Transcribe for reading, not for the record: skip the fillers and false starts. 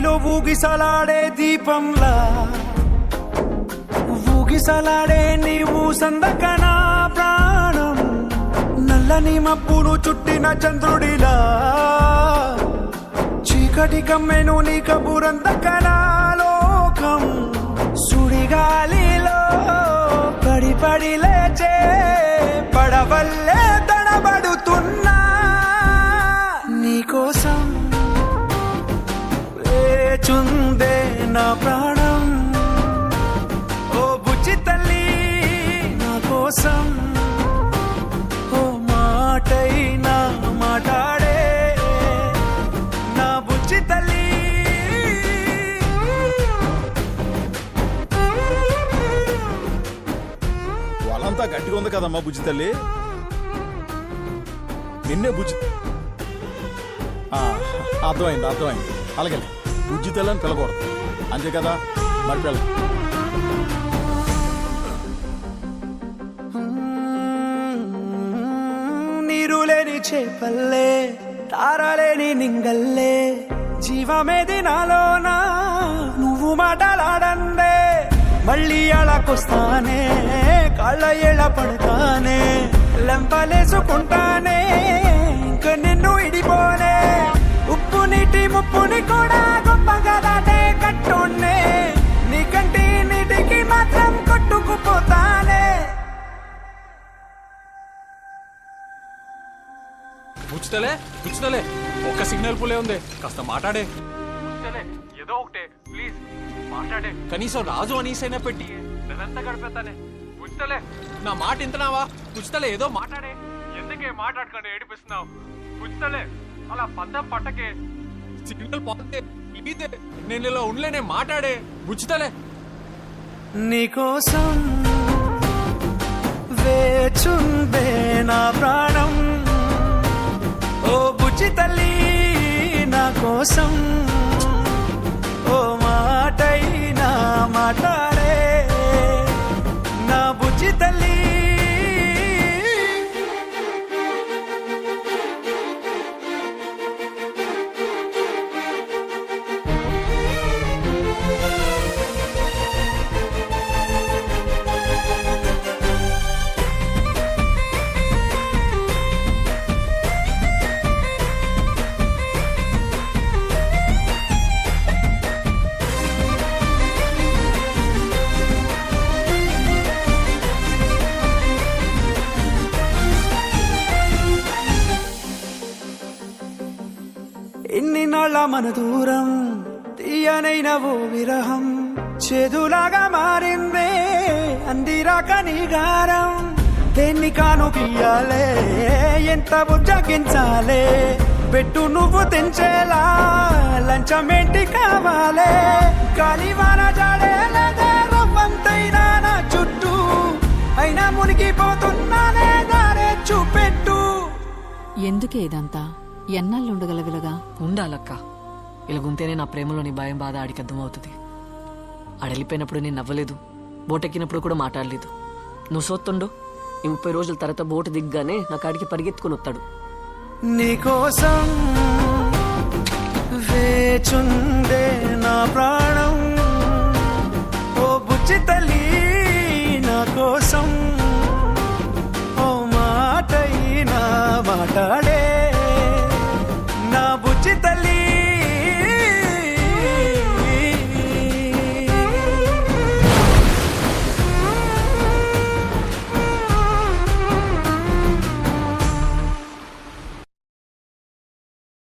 గాలిలో ఊగిసలాడే దీపంలా ఊగిసలాడే నీవు సందకనా ప్రాణం నల్లని మబ్బులు చుట్టిన చంద్రుడిలా చీకటి కమ్మెను నీ కబురందకనా లోకం సుడిగాలిలో పడి పడి లేచే పడవల్లే తడబడుతున్నా నీకోసం వేచుందే నా ప్రాణం ఓ బుజ్జి తల్లి నా కోసం ఓ మాటైనా మాట్లాడే నా బుజ్జి తల్లి వాళ్ళంతా గట్టిగా ఉంది కదమ్మా బుజ్జి తల్లి. నిన్నే బుజ్జి అర్థమైంది. అలాగే బుజ్జి తల్లి అని పిలకూడదు అంతే కదా, మరి పిల్ల. నీరు లేని చేపల్లే తారలేని నింగల్లే జీవమేది నాలోనా నువ్వు మాటలాడందే మళ్ళీ అలాకొస్తానే కాళ్ళ ఎళ్ళ పడతానే లెంపలేసుకుంటానే ఇంక నిన్ను ఇడిపోనే ఉప్పు నీటి ముప్పుని కూడా గొప్పగా దాటే కట్టునే నీ కంటి నీటికి మాత్రం కొట్టుకుపోతానే. ముచ్చుతలే ఒక్క సిగ్నల్ పులే ఉంది, కాస్త మాట్లాడే. ఏదో ఒకటే ప్లీజ్ మాట్లాడే, కనీసం రాజు అనీసైనా పెట్టి నేనంతా గడిపెత్తానే. ముచ్చుతలే నా మాట ఇంతనావా? ముచ్చుతలే ఏదో మాట్లాడే. ఎందుకే మాట్లాడకుండా ఏడిపిస్తున్నావు? ముచ్చుతలే అలా పద్దం పట్టకే, సిగ్నల్ పోతే ఇదే నేను ఇలా ఉండలేనే. మాట్లాడే ముచ్చుతలే. నీకోసం వేచుందే నా ప్రాణం ఓ బుజ్జి తల్లి నా కోసం ఓ మాటైనా మాట్లాడే నా బుజ్జి తల్లి. ఎన్ని నాళ్ళ మన దూరం తీయనైన ఓ విరహం చేదులాగా మారిందే అందిరాక నీ గారం దేన్ని కాను పియ్యాలే ఎంత బుజ్జగించాలే పెట్టు నువ్వు తెంచేలా లంచమేంటి కావాలే కాలివాన జాడేలదే రవ్వంతైనా నా చుట్టూ అయినా మునిగిపోతున్నానే దారే చూపెట్టు. ఎందుకే ఇదంతా? ఎన్నాళ్ళు ఉండగలవిలగా? ఉండాలక్క, ఇలాగుంటేనే నా ప్రేమలోని భయం బాధ ఆడికి అర్థమవుతుంది. ఆడెళ్ళిపోయినప్పుడు నేను నవ్వలేదు, బోటెక్కినప్పుడు కూడా మాట్లాడలేదు. నువ్వు సోత్తుండు ఈ 30 రోజుల తర్వాత బోటు దిగ్గానే నా కాడికి పరిగెత్తుకుని వస్తాడు. నీకోసం వేచుందే నా ప్రాణం ఓ బుజ్జి తల్లి నా కోసం ఓ మాటైనా మాట్లాడ